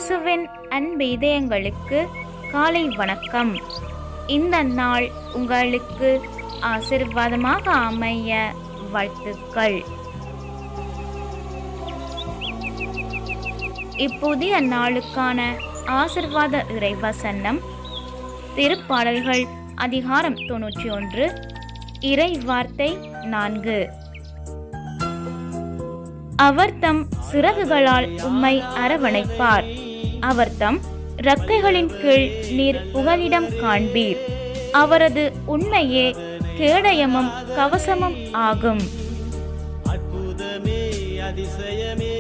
இயேசுவின் அன்பு இதயங்களுக்கு காலை வணக்கம். இந்த நாள் உங்களுக்கு ஆசீர்வாதமாக அமைய வாழ்த்துக்கள். இப்புதிய நாளுக்கான ஆசீர்வாத இறைவசனம் திருப்பாடல்கள் அதிகாரம் 91 இறை வார்த்தை 4. அவர் தம் சிறகுகளால் உம்மை அரவணைப்பார். அவர் தம் இறக்கைகளின் கீழ் நீர் புகலிடம் காண்பீர். அவரது உண்மையே கேடயமும் கவசமும் ஆகும். அற்புதமே அதிசயமே